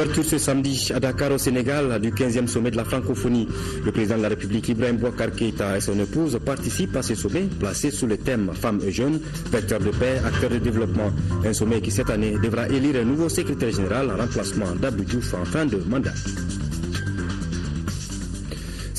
Ouverture ce samedi à Dakar au Sénégal du 15e sommet de la francophonie. Le président de la République Ibrahim Boubacar Keïta et son épouse participent à ce sommet placé sous le thème Femmes et jeunes, vecteurs de paix, acteurs de développement. Un sommet qui cette année devra élire un nouveau secrétaire général en remplacement d'Abdou Diouf en fin de mandat.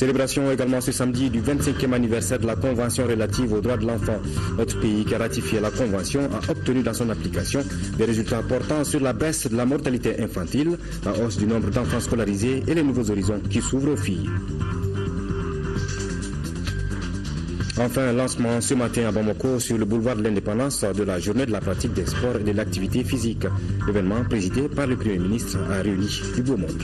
Célébration également ce samedi du 25e anniversaire de la Convention relative aux droits de l'enfant. Notre pays qui a ratifié la Convention a obtenu dans son application des résultats portant sur la baisse de la mortalité infantile, la hausse du nombre d'enfants scolarisés et les nouveaux horizons qui s'ouvrent aux filles. Enfin, lancement ce matin à Bamako sur le boulevard de l'Indépendance de la journée de la pratique des sports et de l'activité physique. L'événement présidé par le Premier ministre a réuni du beau monde.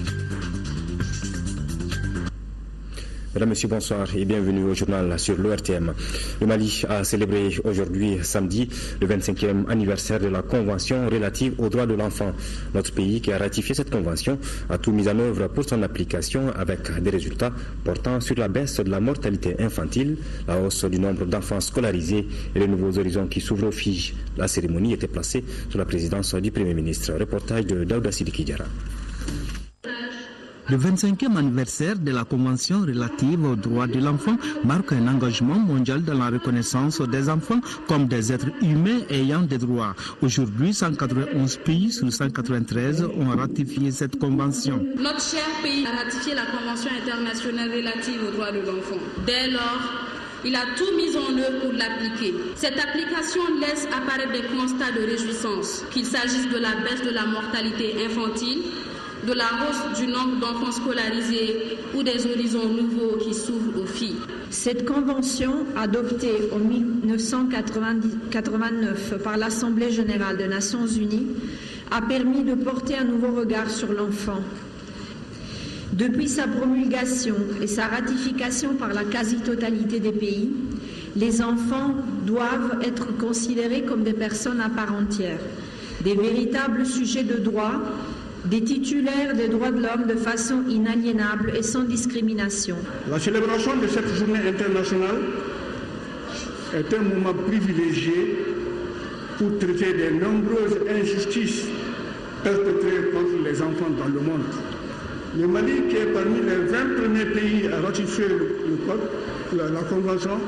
Mesdames, Messieurs, bonsoir et bienvenue au journal sur l'ORTM. Le Mali a célébré aujourd'hui, samedi, le 25e anniversaire de la Convention relative aux droits de l'enfant. Notre pays qui a ratifié cette convention a tout mis en œuvre pour son application avec des résultats portant sur la baisse de la mortalité infantile, la hausse du nombre d'enfants scolarisés et les nouveaux horizons qui s'ouvrent aux filles. La cérémonie était placée sous la présidence du Premier ministre. Reportage de Daouda Sidiki Diarra. Le 25e anniversaire de la Convention relative aux droits de l'enfant marque un engagement mondial dans la reconnaissance des enfants comme des êtres humains ayant des droits. Aujourd'hui, 191 pays sur 193 ont ratifié cette convention. Notre cher pays a ratifié la Convention internationale relative aux droits de l'enfant. Dès lors, il a tout mis en œuvre pour l'appliquer. Cette application laisse apparaître des constats de réjouissance, qu'il s'agisse de la baisse de la mortalité infantile, de la hausse du nombre d'enfants scolarisés ou des horizons nouveaux qui s'ouvrent aux filles. Cette convention, adoptée en 1989 par l'Assemblée générale des Nations unies, a permis de porter un nouveau regard sur l'enfant. Depuis sa promulgation et sa ratification par la quasi-totalité des pays, les enfants doivent être considérés comme des personnes à part entière, des véritables sujets de droit, des titulaires des droits de l'homme de façon inaliénable et sans discrimination. La célébration de cette journée internationale est un moment privilégié pour traiter des nombreuses injustices perpétrées contre les enfants dans le monde. Le Mali, qui est parmi les 20 premiers pays à ratifier la Convention,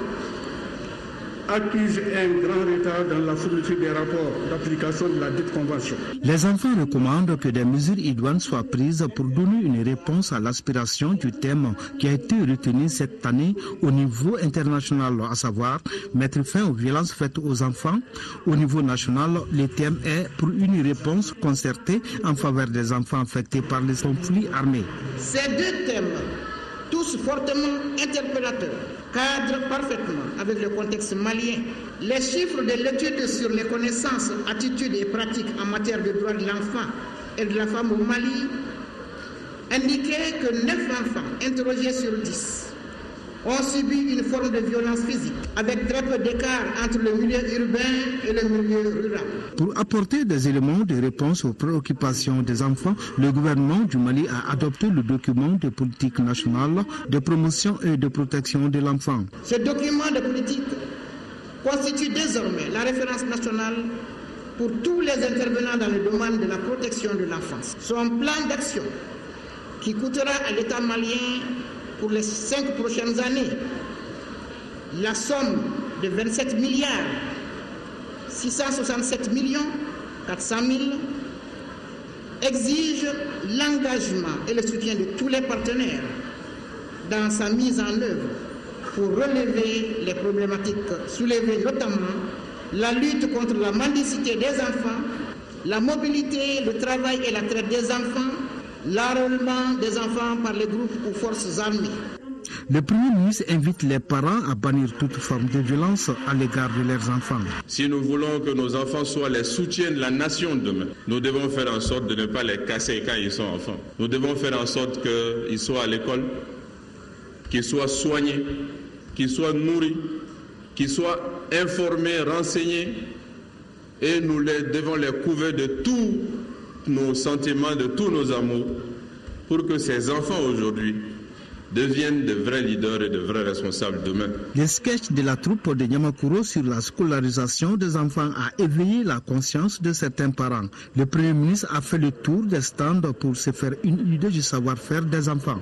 accuse un grand retard dans la fourniture des rapports d'application de la dite convention. Les enfants recommandent que des mesures idoines soient prises pour donner une réponse à l'aspiration du thème qui a été retenu cette année au niveau international, à savoir mettre fin aux violences faites aux enfants. Au niveau national, le thème est pour une réponse concertée en faveur des enfants affectés par les conflits armés. Ces deux thèmes, tous fortement interpellateurs, cadrent parfaitement avec le contexte malien. Les chiffres de l'étude sur les connaissances, attitudes et pratiques en matière de droits de l'enfant et de la femme au Mali indiquaient que 9 enfants interrogés sur 10 ont subi une forme de violence physique, avec très peu d'écart entre le milieu urbain et le milieu rural. Pour apporter des éléments de réponse aux préoccupations des enfants, le gouvernement du Mali a adopté le document de politique nationale de promotion et de protection de l'enfant. Ce document de politique constitue désormais la référence nationale pour tous les intervenants dans le domaine de la protection de l'enfance. Son plan d'action, qui coûtera à l'État malien pour les 5 prochaines années la somme de 27 milliards 667 millions 400 000, exige l'engagement et le soutien de tous les partenaires dans sa mise en œuvre pour relever les problématiques soulevées, notamment la lutte contre la mendicité des enfants, la mobilité, le travail et la traite des enfants, l'enrôlement des enfants par les groupes ou forces armées. Le Premier ministre invite les parents à bannir toute forme de violence à l'égard de leurs enfants. Si nous voulons que nos enfants soient les soutiens de la nation demain, nous devons faire en sorte de ne pas les casser quand ils sont enfants. Nous devons faire en sorte qu'ils soient à l'école, qu'ils soient soignés, qu'ils soient nourris, qu'ils soient informés, renseignés, et nous devons les couvrir de tous nos sentiments, de tous nos amours, pour que ces enfants aujourd'hui deviennent de vrais leaders et de vrais responsables demain. Les sketchs de la troupe de Niamakuru sur la scolarisation des enfants a éveillé la conscience de certains parents. Le Premier ministre a fait le tour des stands pour se faire une idée du savoir-faire des enfants.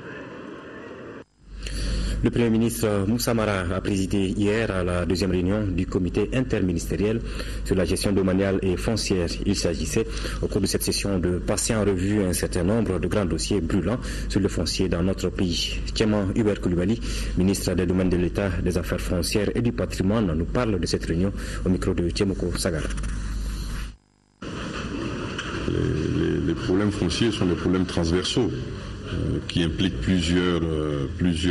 Le Premier ministre Moussa Mara a présidé hier à la deuxième réunion du comité interministériel sur la gestion domaniale et foncière. Il s'agissait au cours de cette session de passer en revue un certain nombre de grands dossiers brûlants sur le foncier dans notre pays. Tiaman Hubert Koulibaly, ministre des Domaines de l'État, des Affaires foncières et du patrimoine, nous parle de cette réunion au micro de Tiemoko Sagara. Les problèmes fonciers sont des problèmes transversaux qui impliquent plusieurs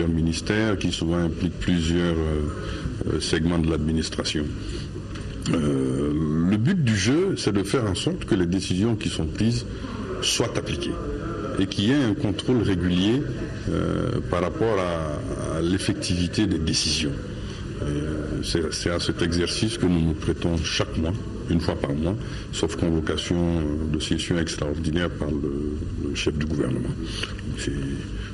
ministères, qui souvent impliquent plusieurs segments de l'administration. Le but du jeu, c'est de faire en sorte que les décisions qui sont prises soient appliquées et qu'il y ait un contrôle régulier par rapport à l'effectivité des décisions. C'est à cet exercice que nous nous prêtons chaque mois, une fois par mois, sauf convocation de session extraordinaire par le chef du gouvernement.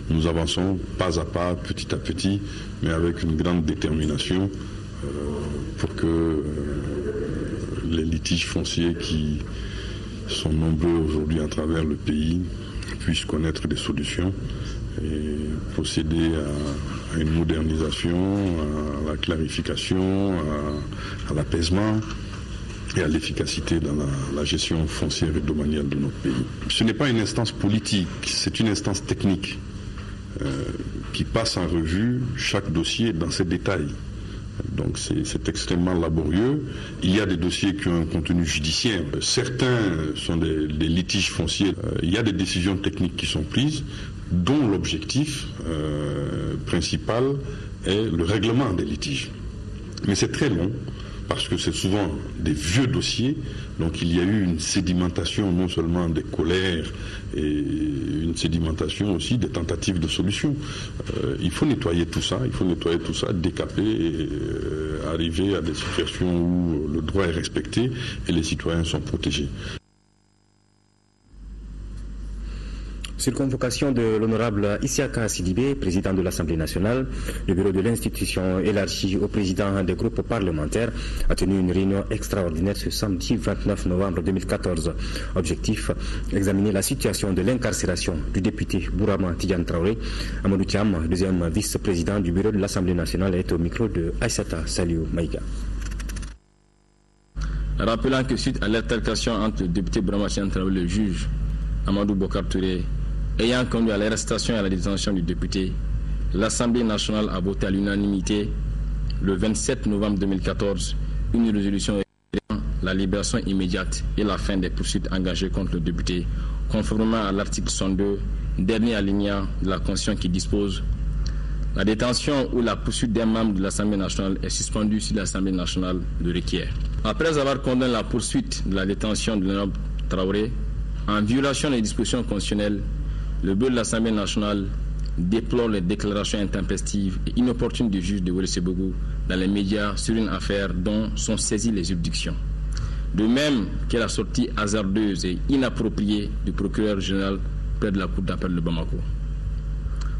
Nous avançons pas à pas, petit à petit, mais avec une grande détermination pour que les litiges fonciers qui sont nombreux aujourd'hui à travers le pays puissent connaître des solutions et procéder à une modernisation, à la clarification, à l'apaisement et à l'efficacité dans la gestion foncière et domaniale de notre pays. Ce n'est pas une instance politique, c'est une instance technique qui passe en revue chaque dossier dans ses détails. Donc c'est extrêmement laborieux. Il y a des dossiers qui ont un contenu judiciaire. Certains sont des litiges fonciers. Il y a des décisions techniques qui sont prises, dont l'objectif principal est le règlement des litiges. Mais c'est très long, parce que c'est souvent des vieux dossiers, donc il y a eu une sédimentation non seulement des colères, et une sédimentation aussi des tentatives de solutions. Il faut nettoyer tout ça, décaper et arriver à des situations où le droit est respecté et les citoyens sont protégés. Sur convocation de l'honorable Isiaka Sidibé, président de l'Assemblée nationale, le bureau de l'institution élargi au président des groupes parlementaires a tenu une réunion extraordinaire ce samedi 29 novembre 2014. Objectif, examiner la situation de l'incarcération du député Bourama Tidiane Traoré. Amadou Thiam, deuxième vice-président du bureau de l'Assemblée nationale, est au micro de Aïssata Saliou Maïga. Rappelant que suite à l'altercation entre le député Bourama Tidiane Traoré et le juge Amadou Bokar Touré, ayant conduit à l'arrestation et à la détention du député, l'Assemblée nationale a voté à l'unanimité le 27 novembre 2014 une résolution réclamant la libération immédiate et la fin des poursuites engagées contre le député, conformément à l'article 62, dernier alinéa de la Constitution qui dispose: la détention ou la poursuite d'un membre de l'Assemblée nationale est suspendue si l'Assemblée nationale le requiert. Après avoir condamné la poursuite de la détention de l'honorable Traoré, en violation des dispositions constitutionnelles, le bureau de l'Assemblée nationale déplore les déclarations intempestives et inopportunes du juge de Ouélésébougou dans les médias sur une affaire dont sont saisies les juridictions. De même que la sortie hasardeuse et inappropriée du procureur général près de la cour d'appel de Bamako.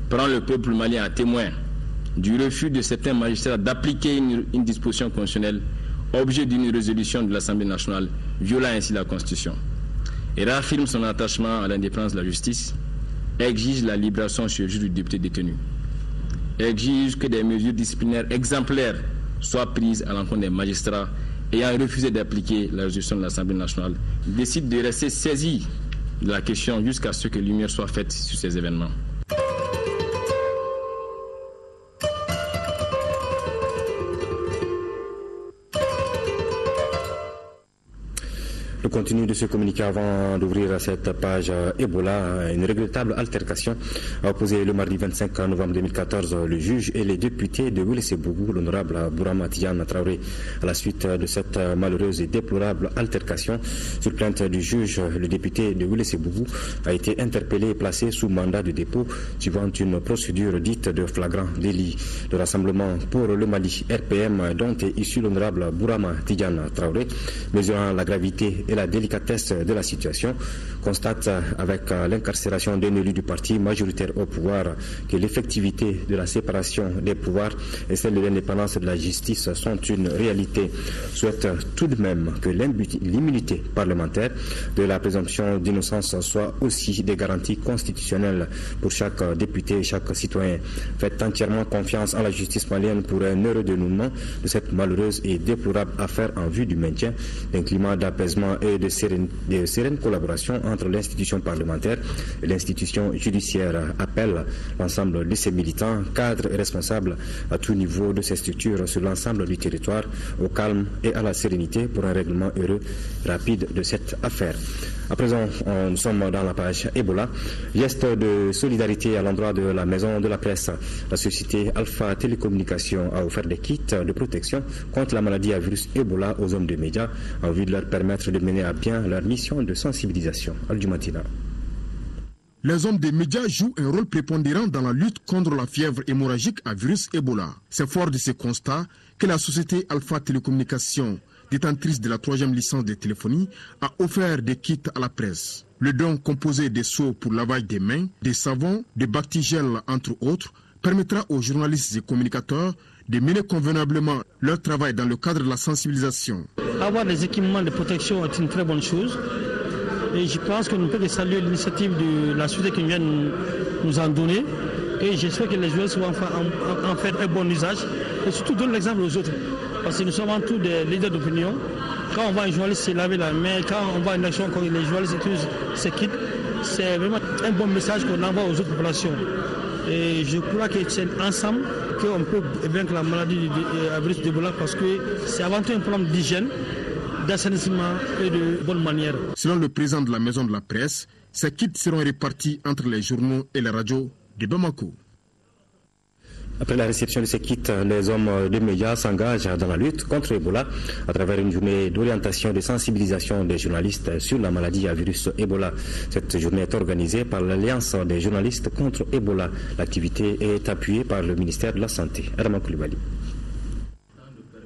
Prend le peuple malien à témoin du refus de certains magistrats d'appliquer une disposition constitutionnelle, objet d'une résolution de l'Assemblée nationale, violant ainsi la Constitution. Et réaffirme son attachement à l'indépendance de la justice, exige la libération sur le juge du député détenu, exige que des mesures disciplinaires exemplaires soient prises à l'encontre des magistrats ayant refusé d'appliquer la résolution de l'Assemblée nationale, décide de rester saisi de la question jusqu'à ce que lumière soit faite sur ces événements. Le contenu de ce communiqué avant d'ouvrir cette page Ebola, une regrettable altercation a opposé le mardi 25 novembre 2014 le juge et les députés de Ouélésébougou, l'honorable Bourama Tidiane Traoré. À la suite de cette malheureuse et déplorable altercation, sur plainte du juge, le député de Ouélésébougou a été interpellé et placé sous mandat de dépôt suivant une procédure dite de flagrant délit. Le Rassemblement pour le Mali, RPM, dont est issu l'honorable Bourama Tidiane Traoré, mesurant la gravité et la délicatesse de la situation, constate avec l'incarcération d'un élu du parti majoritaire au pouvoir que l'effectivité de la séparation des pouvoirs et celle de l'indépendance de la justice sont une réalité. Souhaite tout de même que l'immunité parlementaire de la présomption d'innocence soit aussi des garanties constitutionnelles pour chaque député et chaque citoyen. Faites entièrement confiance en la justice malienne pour un heureux dénouement de cette malheureuse et déplorable affaire en vue du maintien d'un climat d'apaisement et de sereine collaboration entre l'institution parlementaire et l'institution judiciaire. Appelle l'ensemble de ces militants, cadres et responsables à tout niveau de ces structures sur l'ensemble du territoire au calme et à la sérénité pour un règlement heureux, rapide de cette affaire. À présent, nous sommes dans la page Ebola. Geste de solidarité à l'endroit de la maison de la presse. La société Alpha Télécommunications a offert des kits de protection contre la maladie à virus Ebola aux hommes de médias en vue de leur permettre de mener à bien leur mission de sensibilisation. Al-Jumatina. Les hommes des médias jouent un rôle prépondérant dans la lutte contre la fièvre hémorragique à virus Ebola. C'est fort de ce constat que la société Alpha Télécommunications, détentrice de la 3e licence de téléphonie, a offert des kits à la presse. Le don composé des seaux pour lavage des mains, des savons, des bactigels entre autres, permettra aux journalistes et communicateurs de mener convenablement leur travail dans le cadre de la sensibilisation. Avoir des équipements de protection est une très bonne chose. Et je pense que nous pouvons saluer l'initiative de la société qui vient nous en donner. Et j'espère que les journalistes vont en faire un bon usage. Et surtout donner l'exemple aux autres. Parce que nous sommes tous des leaders d'opinion. Quand on voit un journaliste se laver la main, quand on voit une action, quand les journalistes utilisent ces kits, c'est vraiment un bon message qu'on envoie aux autres populations. Et je crois que c'est ensemble qu'on peut vaincre la maladie à virus d'Ebola parce que c'est avant tout un problème d'hygiène, d'assainissement et de bonne manière. Selon le président de la maison de la presse, ces kits seront répartis entre les journaux et les radios de Bamako. Après la réception de ces kits, les hommes de médias s'engagent dans la lutte contre Ebola à travers une journée d'orientation et de sensibilisation des journalistes sur la maladie à virus Ebola. Cette journée est organisée par l'Alliance des journalistes contre Ebola. L'activité est appuyée par le ministère de la Santé. Adama Koulibaly.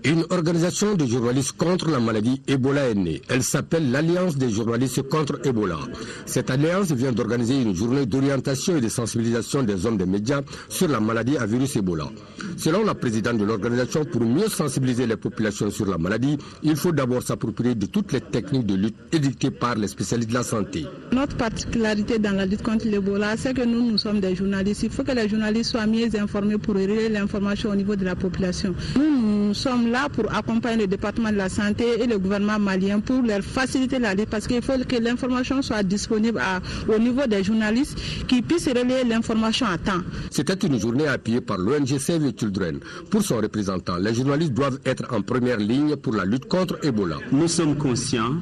Une organisation de journalistes contre la maladie Ebola est née. Elle s'appelle l'Alliance des journalistes contre Ebola. Cette alliance vient d'organiser une journée d'orientation et de sensibilisation des hommes des médias sur la maladie à virus Ebola. Selon la présidente de l'organisation, pour mieux sensibiliser les populations sur la maladie, il faut d'abord s'approprier de toutes les techniques de lutte édictées par les spécialistes de la santé. Notre particularité dans la lutte contre l'Ebola, c'est que nous sommes des journalistes. Il faut que les journalistes soient mieux informés pour relayer l'information au niveau de la population. Nous sommes là pour accompagner le département de la santé et le gouvernement malien pour leur faciliter la lutte parce qu'il faut que l'information soit disponible au niveau des journalistes qui puissent relayer l'information à temps. C'était une journée appuyée par l'ONG Save the Children. Pour son représentant, les journalistes doivent être en première ligne pour la lutte contre Ebola. Nous sommes conscients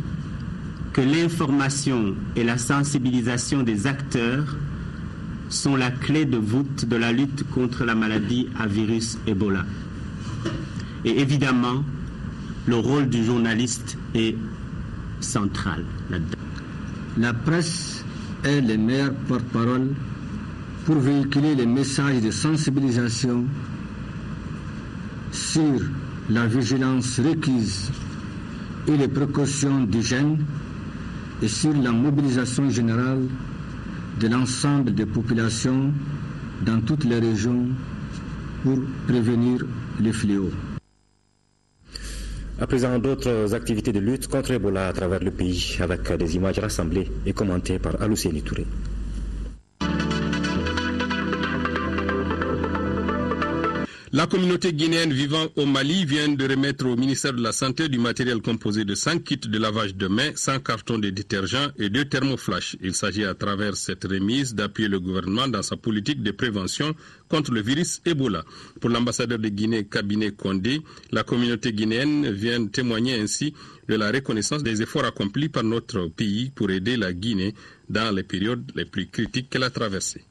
que l'information et la sensibilisation des acteurs sont la clé de voûte de la lutte contre la maladie à virus Ebola. Et évidemment, le rôle du journaliste est central là-dedans. La presse est le meilleur porte-parole pour véhiculer les messages de sensibilisation sur la vigilance requise et les précautions d'hygiène et sur la mobilisation générale de l'ensemble des populations dans toutes les régions pour prévenir les fléaux. À présent, d'autres activités de lutte contre Ebola à travers le pays avec des images rassemblées et commentées par Alousseni Touré. La communauté guinéenne vivant au Mali vient de remettre au ministère de la Santé du matériel composé de 100 kits de lavage de mains, 100 cartons de détergents et 2 thermoflash. Il s'agit à travers cette remise d'appuyer le gouvernement dans sa politique de prévention contre le virus Ebola. Pour l'ambassadeur de Guinée, Kabinet Condé, la communauté guinéenne vient témoigner ainsi de la reconnaissance des efforts accomplis par notre pays pour aider la Guinée dans les périodes les plus critiques qu'elle a traversées.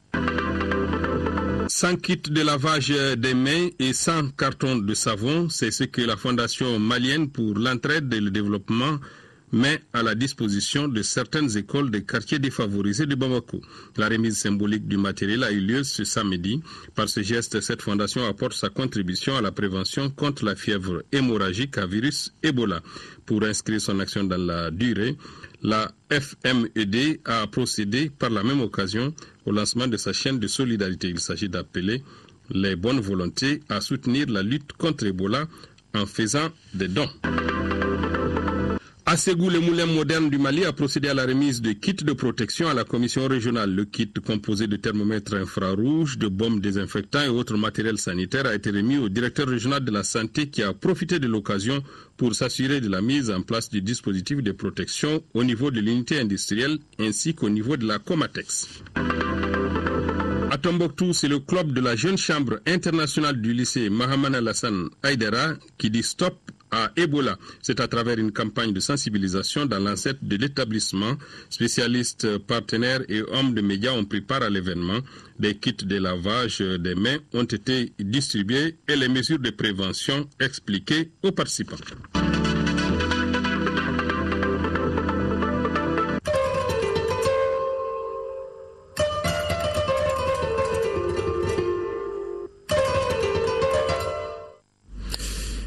100 kits de lavage des mains et 100 cartons de savon, c'est ce que la Fondation malienne pour l'entraide et le développement mais à la disposition de certaines écoles des quartiers défavorisés de Bamako. La remise symbolique du matériel a eu lieu ce samedi. Par ce geste, cette fondation apporte sa contribution à la prévention contre la fièvre hémorragique à virus Ebola. Pour inscrire son action dans la durée, la FMED a procédé par la même occasion au lancement de sa chaîne de solidarité. Il s'agit d'appeler les bonnes volontés à soutenir la lutte contre Ebola en faisant des dons. À Ségou, le moulin moderne du Mali a procédé à la remise de kits de protection à la commission régionale. Le kit composé de thermomètres infrarouges, de bombes désinfectants et autres matériels sanitaires a été remis au directeur régional de la santé qui a profité de l'occasion pour s'assurer de la mise en place du dispositif de protection au niveau de l'unité industrielle ainsi qu'au niveau de la Comatex. À Tombouctou, c'est le club de la jeune chambre internationale du lycée Mahaman Alassane Aïdara qui dit stop à Ebola. C'est à travers une campagne de sensibilisation dans l'enceinte de l'établissement. Spécialistes, partenaires et hommes de médias ont pris part à l'événement. Des kits de lavage des mains ont été distribués et les mesures de prévention expliquées aux participants.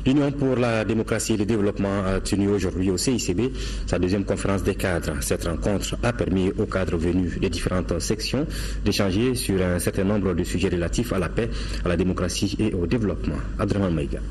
L'Union pour la démocratie et le développement a tenu aujourd'hui au CICB sa deuxième conférence des cadres. Cette rencontre a permis aux cadres venus des différentes sections d'échanger sur un certain nombre de sujets relatifs à la paix, à la démocratie et au développement. Adraman Maïga.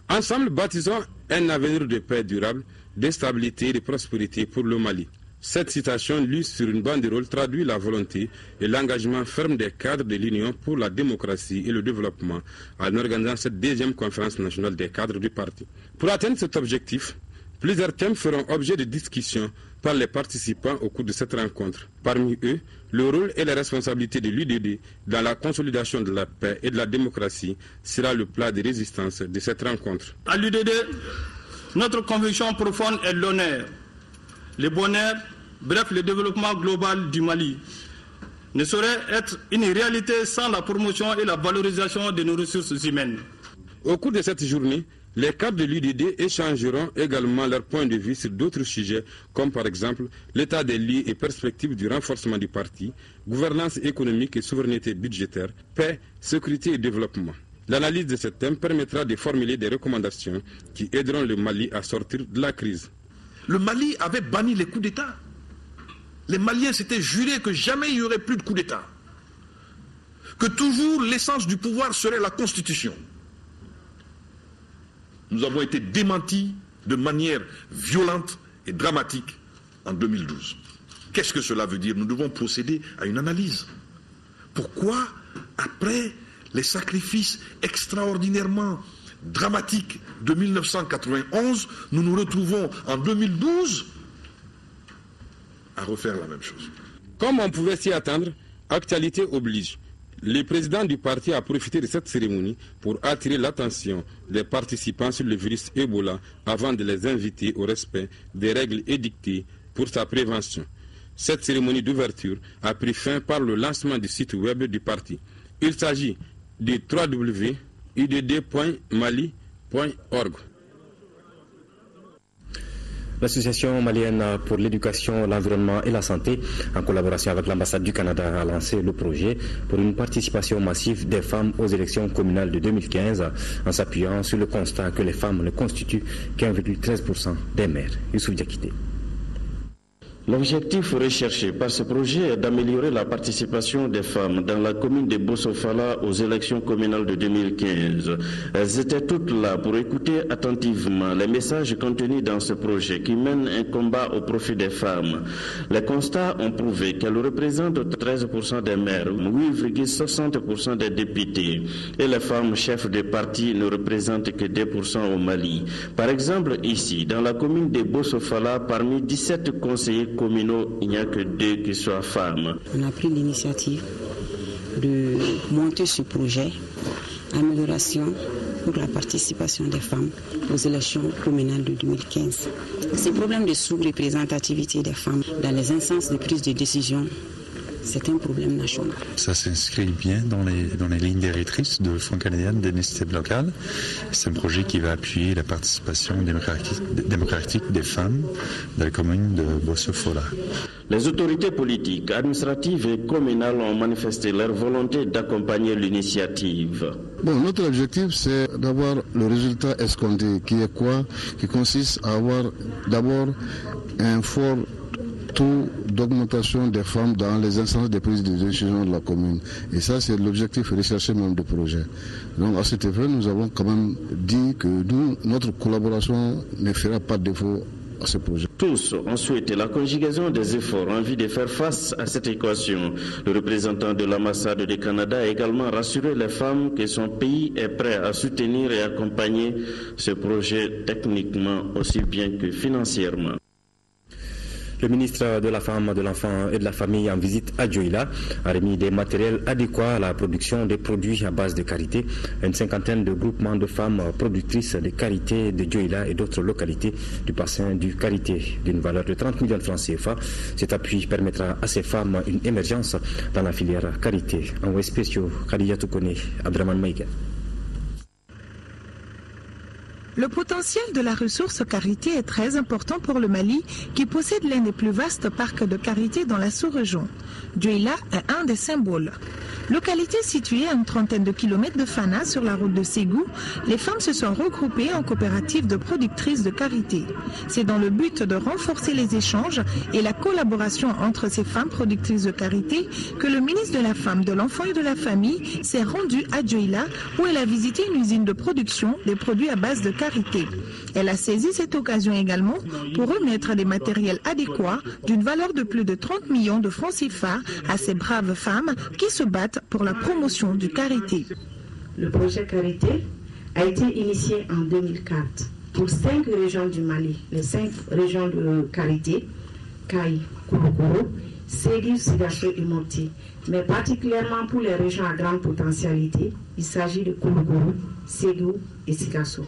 Ensemble, bâtissons un avenir de paix durable, de stabilité et de prospérité pour le Mali. Cette citation, lue sur une banderole, traduit la volonté et l'engagement ferme des cadres de l'Union pour la démocratie et le développement en organisant cette deuxième conférence nationale des cadres du parti. Pour atteindre cet objectif, plusieurs thèmes feront objet de discussion par les participants au cours de cette rencontre. Parmi eux, le rôle et les responsabilités de l'UDD dans la consolidation de la paix et de la démocratie sera le plat de résistance de cette rencontre. À l'UDD, notre conviction profonde est l'honneur, le bonheur, bref, le développement global du Mali ne saurait être une réalité sans la promotion et la valorisation de nos ressources humaines. Au cours de cette journée, les cadres de l'UDD échangeront également leur point de vue sur d'autres sujets, comme par exemple l'état des lieux et perspectives du renforcement du parti, gouvernance économique et souveraineté budgétaire, paix, sécurité et développement. L'analyse de ce thème permettra de formuler des recommandations qui aideront le Mali à sortir de la crise. Le Mali avait banni les coups d'État. Les Maliens s'étaient jurés que jamais il n'y aurait plus de coups d'État. Que toujours l'essence du pouvoir serait la Constitution. Nous avons été démentis de manière violente et dramatique en 2012. Qu'est-ce que cela veut dire? Nous devons procéder à une analyse. Pourquoi, après les sacrifices extraordinairement dramatiques de 1991, nous nous retrouvons en 2012 à refaire la même chose? Comme on pouvait s'y attendre, actualité oblige. Le président du parti a profité de cette cérémonie pour attirer l'attention des participants sur le virus Ebola avant de les inviter au respect des règles édictées pour sa prévention. Cette cérémonie d'ouverture a pris fin par le lancement du site web du parti. Il s'agit du www.udd.mali.org. L'association malienne pour l'éducation, l'environnement et la santé, en collaboration avec l'ambassade du Canada, a lancé le projet pour une participation massive des femmes aux élections communales de 2015, en s'appuyant sur le constat que les femmes ne constituent qu'1,13% des maires. Youssouf Diakité. L'objectif recherché par ce projet est d'améliorer la participation des femmes dans la commune de Bossofala aux élections communales de 2015. Elles étaient toutes là pour écouter attentivement les messages contenus dans ce projet qui mène un combat au profit des femmes. Les constats ont prouvé qu'elles représentent 13% des maires, 8,60% des députés, et les femmes chefs de parti ne représentent que 2% au Mali. Par exemple, ici, dans la commune de Bossofala, parmi 17 conseillers communaux, il n'y a que 2 qui soient femmes. On a pris l'initiative de monter ce projet, amélioration pour la participation des femmes aux élections communales de 2015. Ces problèmes de sous-représentativité des femmes dans les instances de prise de décision c'est un problème national. Ça s'inscrit bien dans les lignes directrices de Fonds canadien d'initiative locale. C'est un projet qui va appuyer la participation démocratique des femmes dans la commune de Bosso-Fola. Les autorités politiques, administratives et communales ont manifesté leur volonté d'accompagner l'initiative. Bon, notre objectif, c'est d'avoir le résultat escompté, qui est quoi? Qui consiste à avoir d'abord un fort taux d'augmentation des femmes dans les instances de prise de décision de la commune. Et ça, c'est l'objectif recherché même du projet. Donc, à cet effet, nous avons quand même dit que notre collaboration ne fera pas défaut à ce projet. Tous ont souhaité la conjugaison des efforts en vue de faire face à cette équation. Le représentant de l'ambassade du Canada a également rassuré les femmes que son pays est prêt à soutenir et accompagner ce projet techniquement aussi bien que financièrement. Le ministre de la Femme, de l'Enfant et de la Famille en visite à Dioïla a remis des matériels adéquats à la production des produits à base de karité. Une cinquantaine de groupements de femmes productrices de karité de Dioïla et d'autres localités du bassin du karité d'une valeur de 30 millions de francs CFA. Cet appui permettra à ces femmes une émergence dans la filière karité. En Ouest spéciaux, Khadija Toukone, Abdraman Maïga. Le potentiel de la ressource karité est très important pour le Mali, qui possède l'un des plus vastes parcs de karité dans la sous-région. Dioïla est un des symboles. Localité située à une trentaine de kilomètres de Fana sur la route de Ségou, les femmes se sont regroupées en coopérative de productrices de karité. C'est dans le but de renforcer les échanges et la collaboration entre ces femmes productrices de karité que le ministre de la Femme, de l'Enfant et de la Famille s'est rendu à Dioïla, où elle a visité une usine de production des produits à base de karité. Elle a saisi cette occasion également pour remettre des matériels adéquats d'une valeur de plus de 30 millions de francs CFA à ces braves femmes qui se battent pour la promotion du karité. Le projet karité a été initié en 2004 pour 5 régions du Mali. Les 5 régions de karité, Kaï, Kouroukourou, Ségou, Sigasso et Mopti. Mais particulièrement pour les régions à grande potentialité, il s'agit de Kouroukourou, Ségou et Sigasso.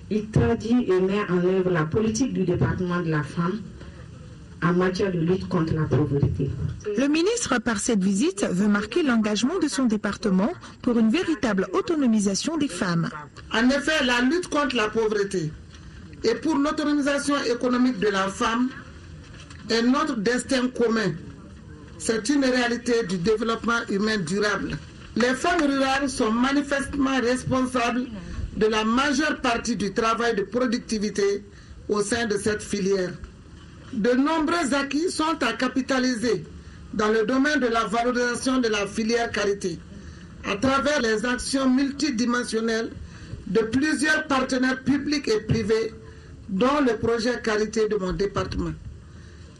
Il traduit et met en œuvre la politique du département de la femme en matière de lutte contre la pauvreté. Le ministre, par cette visite, veut marquer l'engagement de son département pour une véritable autonomisation des femmes. En effet, la lutte contre la pauvreté et pour l'autonomisation économique de la femme est notre destin commun. C'est une réalité du développement humain durable. Les femmes rurales sont manifestement responsables de la majeure partie du travail de productivité au sein de cette filière. De nombreux acquis sont à capitaliser dans le domaine de la valorisation de la filière karité à travers les actions multidimensionnelles de plusieurs partenaires publics et privés, dont le projet karité de mon département.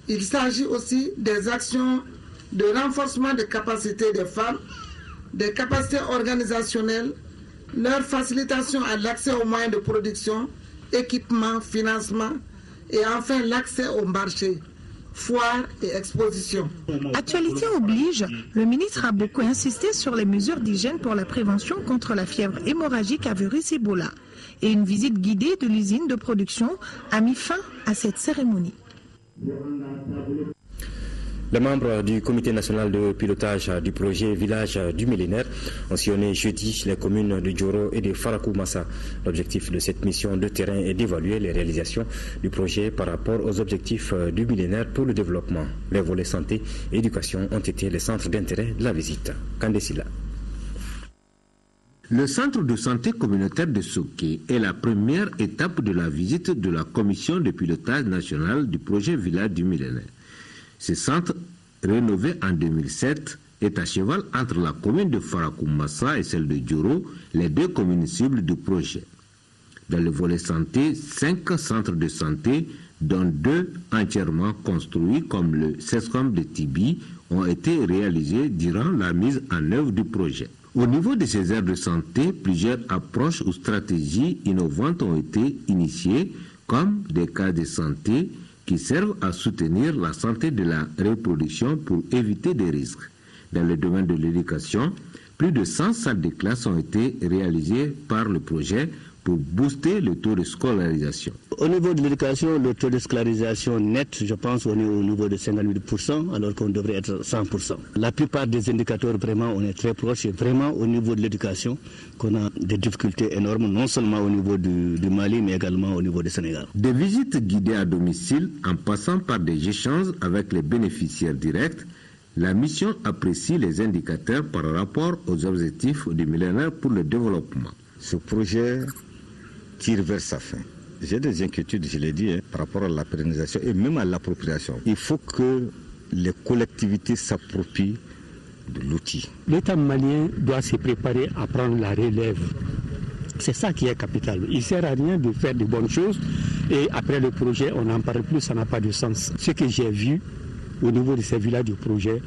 Il s'agit aussi des actions de renforcement des capacités des femmes, des capacités organisationnelles, leur facilitation à l'accès aux moyens de production, équipement, financement, et enfin l'accès au marché, foires et expositions. Actualité oblige, le ministre a beaucoup insisté sur les mesures d'hygiène pour la prévention contre la fièvre hémorragique à virus Ebola. Et une visite guidée de l'usine de production a mis fin à cette cérémonie. Les membres du comité national de pilotage du projet Village du Millénaire ont sillonné jeudi les communes de Djoro et de Farakou-Massa. L'objectif de cette mission de terrain est d'évaluer les réalisations du projet par rapport aux objectifs du millénaire pour le développement. Les volets santé et éducation ont été les centres d'intérêt de la visite. Kandesila. Le centre de santé communautaire de Soké est la première étape de la visite de la commission de pilotage national du projet Village du Millénaire. Ce centre, rénové en 2007, est à cheval entre la commune de Farakou-Massa et celle de Djoro, les deux communes cibles du projet. Dans le volet santé, 5 centres de santé, dont 2 entièrement construits comme le CESCOM de Tibi, ont été réalisés durant la mise en œuvre du projet. Au niveau de ces aires de santé, plusieurs approches ou stratégies innovantes ont été initiées, comme des cas de santé qui servent à soutenir la santé de la reproduction pour éviter des risques. Dans le domaine de l'éducation, plus de 100 salles de classe ont été réalisées par le projet pour booster le taux de scolarisation. Au niveau de l'éducation, le taux de scolarisation net, je pense, on est au niveau de 58%, alors qu'on devrait être 100%. La plupart des indicateurs, vraiment, on est très proche. Et vraiment, au niveau de l'éducation, qu'on a des difficultés énormes, non seulement au niveau du Mali, mais également au niveau du Sénégal. Des visites guidées à domicile, en passant par des échanges avec les bénéficiaires directs, la mission apprécie les indicateurs par rapport aux objectifs du millénaire pour le développement. Ce projet tire vers sa fin. J'ai des inquiétudes, je l'ai dit, par rapport à la pérennisation et même à l'appropriation. Il faut que les collectivités s'approprient de l'outil. L'État malien doit se préparer à prendre la relève. C'est ça qui est capital. Il ne sert à rien de faire de bonnes choses et après le projet, on n'en parle plus, ça n'a pas de sens. Ce que j'ai vu au niveau de ces villages du projet,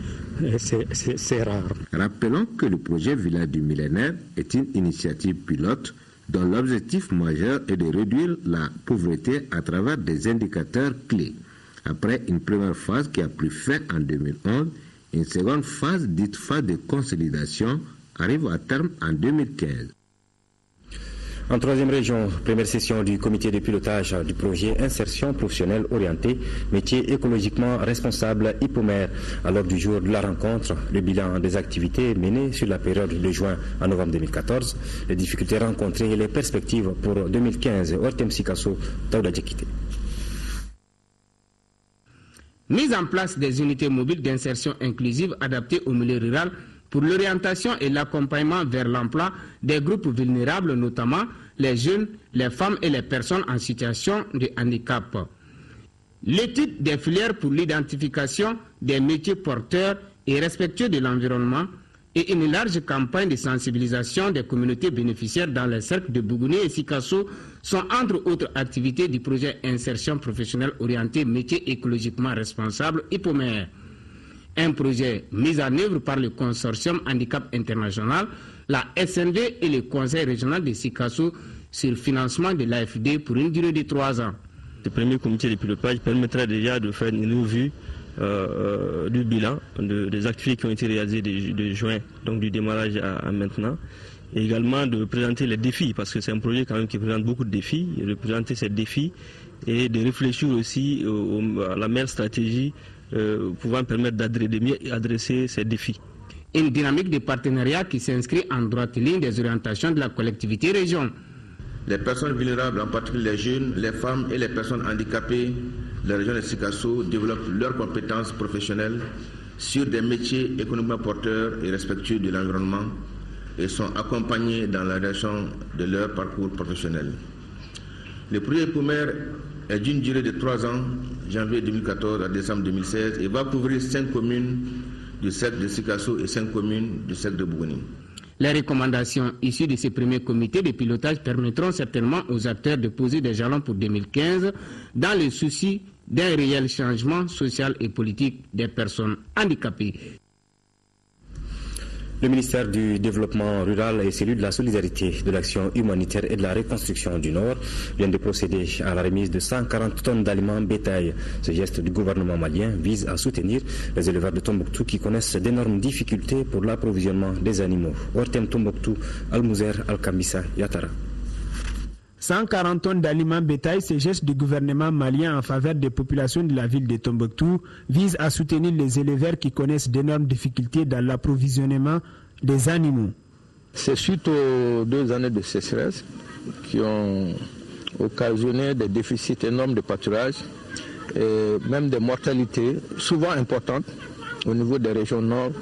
c'est rare. Rappelons que le projet Village du millénaire est une initiative pilote dont l'objectif majeur est de réduire la pauvreté à travers des indicateurs clés. Après une première phase qui a pris fin en 2011, une seconde phase, dite phase de consolidation, arrive à terme en 2015. En troisième région, première session du comité de pilotage du projet Insertion professionnelle orientée, métier écologiquement responsable IPOMER. À l'ordre du jour de la rencontre, le bilan des activités menées sur la période de juin à novembre 2014, les difficultés rencontrées et les perspectives pour 2015. Ortem Sikasso, Taouda Djekite. Mise en place des unités mobiles d'insertion inclusive adaptées au milieu rural pour l'orientation et l'accompagnement vers l'emploi des groupes vulnérables, notamment les jeunes, les femmes et les personnes en situation de handicap. L'étude des filières pour l'identification des métiers porteurs et respectueux de l'environnement et une large campagne de sensibilisation des communautés bénéficiaires dans les cercles de Bougouni et Sikasso sont entre autres activités du projet Insertion professionnelle orientée métier écologiquement responsable IPOMER. Un projet mis en œuvre par le consortium Handicap International, la SNV et le Conseil régional de Sikasso sur financement de l'AFD pour une durée de 3 ans. Le premier comité de pilotage permettra déjà de faire une revue du bilan des activités qui ont été réalisées de juin, donc du démarrage à maintenant, et également de présenter les défis, parce que c'est un projet quand même qui présente beaucoup de défis, et de présenter ces défis et de réfléchir aussi à la meilleure stratégie pouvant permettre de mieux adresser ces défis. Une dynamique de partenariat qui s'inscrit en droite ligne des orientations de la collectivité région. Les personnes vulnérables, en particulier les jeunes, les femmes et les personnes handicapées, la région de Sikasso développent leurs compétences professionnelles sur des métiers économiquement porteurs et respectueux de l'environnement et sont accompagnés dans la réalisation de leur parcours professionnel. Le projet IPOMER est d'une durée de 3 ans, janvier 2014 à décembre 2016, et va couvrir 5 communes du cercle de Sikasso et 5 communes du cercle de Bougouni. Les recommandations issues de ces premiers comités de pilotage permettront certainement aux acteurs de poser des jalons pour 2015 dans le souci d'un réel changement social et politique des personnes handicapées. Le ministère du Développement rural et celui de la solidarité, de l'action humanitaire et de la reconstruction du Nord vient de procéder à la remise de 140 tonnes d'aliments bétail. Ce geste du gouvernement malien vise à soutenir les éleveurs de Tombouctou qui connaissent d'énormes difficultés pour l'approvisionnement des animaux. Ortem Tombouctou, Almouzer, Al-Kambissa, Yatara. 140 tonnes d'aliments bétail, ce geste du gouvernement malien en faveur des populations de la ville de Tombouctou vise à soutenir les éleveurs qui connaissent d'énormes difficultés dans l'approvisionnement des animaux. C'est suite aux 2 années de sécheresse qui ont occasionné des déficits énormes de pâturage et même des mortalités souvent importantes au niveau des régions nord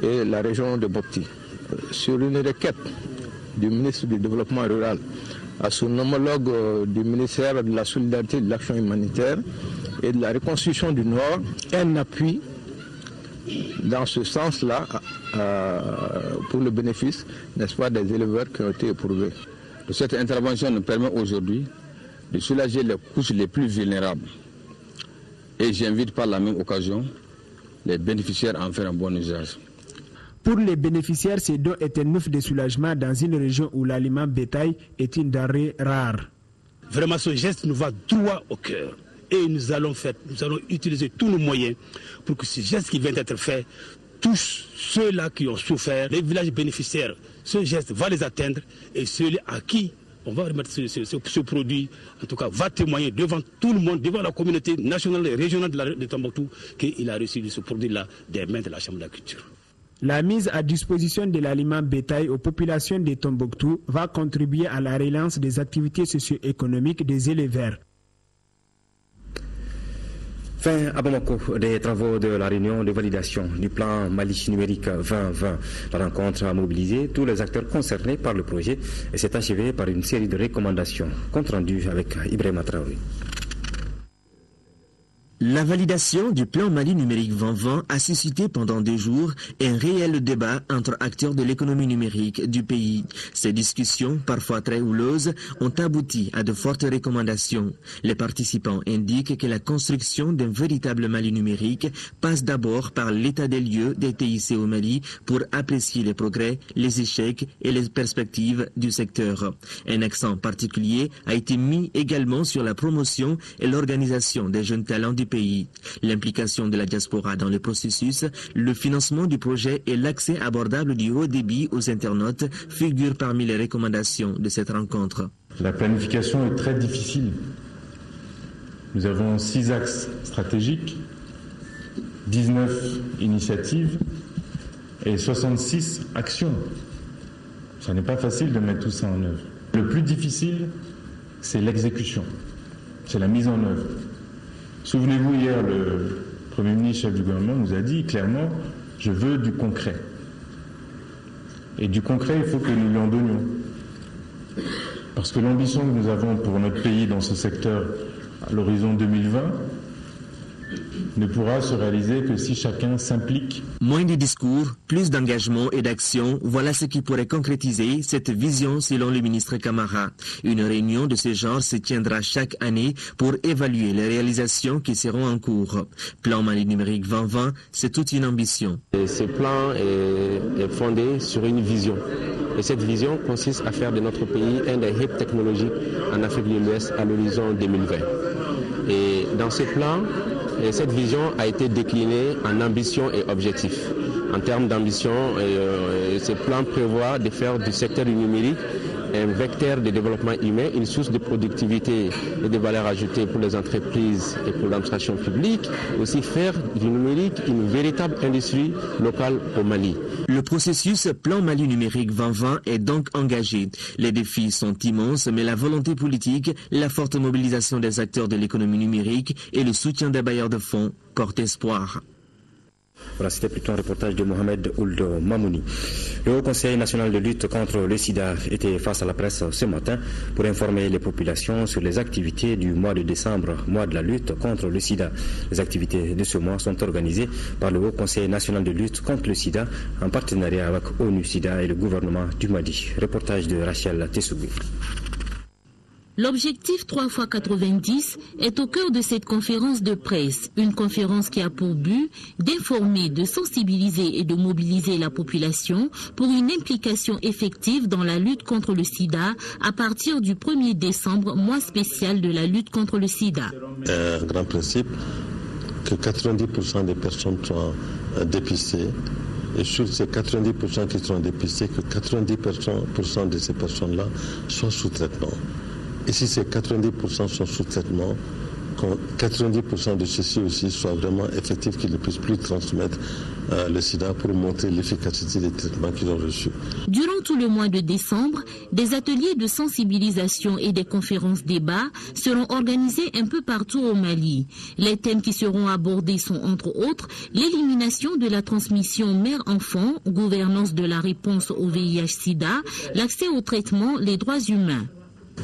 et la région de Bopti. Sur une requête du ministre du Développement rural à son homologue du ministère de la Solidarité et de l'Action humanitaire et de la reconstruction du Nord, un appui dans ce sens-là pour le bénéfice, n'est-ce pas, des éleveurs qui ont été éprouvés. Cette intervention nous permet aujourd'hui de soulager les couches les plus vulnérables. Et j'invite par la même occasion les bénéficiaires à en faire un bon usage. Pour les bénéficiaires, ces dons est un ouf de soulagement dans une région où l'aliment bétail est une denrée rare. Vraiment, ce geste nous va droit au cœur. Et nous allons utiliser tous nos moyens pour que ce geste qui vient d'être fait touche ceux-là qui ont souffert, les villages bénéficiaires. Ce geste va les atteindre et ceux à qui on va remettre ce produit, en tout cas, va témoigner devant tout le monde, devant la communauté nationale et régionale de Tombouctou, qu'il a reçu ce produit-là des mains de la Chambre de la Culture. La mise à disposition de l'aliment bétail aux populations de Tombouctou va contribuer à la relance des activités socio-économiques des éleveurs. Fin à Bamako des travaux de la réunion de validation du plan Mali numérique 2020. La rencontre a mobilisé tous les acteurs concernés par le projet et s'est achevée par une série de recommandations. Compte rendu avec Ibrahima Traoré. La validation du plan Mali numérique 2020 a suscité pendant 2 jours un réel débat entre acteurs de l'économie numérique du pays. Ces discussions, parfois très houleuses, ont abouti à de fortes recommandations. Les participants indiquent que la construction d'un véritable Mali numérique passe d'abord par l'état des lieux des TIC au Mali pour apprécier les progrès, les échecs et les perspectives du secteur. Un accent particulier a été mis également sur la promotion et l'organisation des jeunes talents du pays. L'implication de la diaspora dans le processus, le financement du projet et l'accès abordable du haut débit aux internautes figurent parmi les recommandations de cette rencontre. La planification est très difficile. Nous avons 6 axes stratégiques, 19 initiatives et 66 actions. Ce n'est pas facile de mettre tout ça en œuvre. Le plus difficile, c'est l'exécution, c'est la mise en œuvre. Souvenez-vous, hier, le Premier ministre, chef du gouvernement, nous a dit clairement « je veux du concret ». Et du concret, il faut que nous lui en donnions. Parce que l'ambition que nous avons pour notre pays dans ce secteur à l'horizon 2020 ne pourra se réaliser que si chacun s'implique. Moins de discours, plus d'engagement et d'action, voilà ce qui pourrait concrétiser cette vision selon le ministre Camara. Une réunion de ce genre se tiendra chaque année pour évaluer les réalisations qui seront en cours. Plan Mali numérique 2020, c'est toute une ambition. Et ce plan est fondé sur une vision. Et cette vision consiste à faire de notre pays un des hubs technologiques en Afrique de l'Ouest à l'horizon 2020. Et dans ce plan, cette vision a été déclinée en ambition et objectifs. En termes d'ambition, ce plan prévoit de faire du secteur du numérique un vecteur de développement humain, une source de productivité et de valeur ajoutée pour les entreprises et pour l'administration publique, aussi faire du numérique une véritable industrie locale au Mali. Le processus Plan Mali numérique 2020 est donc engagé. Les défis sont immenses, mais la volonté politique, la forte mobilisation des acteurs de l'économie numérique et le soutien des bailleurs de fonds portent espoir. Voilà, c'était plutôt un reportage de Mohamed Ould Mamouni. Le Haut Conseil national de lutte contre le sida était face à la presse ce matin pour informer les populations sur les activités du mois de décembre, mois de la lutte contre le sida. Les activités de ce mois sont organisées par le Haut Conseil national de lutte contre le sida en partenariat avec ONU-SIDA et le gouvernement du Mali. Reportage de Rachel Tessougui. L'objectif 3x90 est au cœur de cette conférence de presse, une conférence qui a pour but d'informer, de sensibiliser et de mobiliser la population pour une implication effective dans la lutte contre le sida à partir du 1er décembre, mois spécial de la lutte contre le sida. Un grand principe, que 90% des personnes soient dépistées. Et sur ces 90% qui sont dépistés, que 90% de ces personnes-là soient sous traitement. Et si ces 90% sont sous traitement, que 90% de ceux-ci aussi soient vraiment effectifs, qu'ils ne puissent plus transmettre le sida pour montrer l'efficacité des traitements qu'ils ont reçus. Durant tout le mois de décembre, des ateliers de sensibilisation et des conférences débats seront organisés un peu partout au Mali. Les thèmes qui seront abordés sont entre autres l'élimination de la transmission mère-enfant, gouvernance de la réponse au VIH-Sida, l'accès au traitement, les droits humains.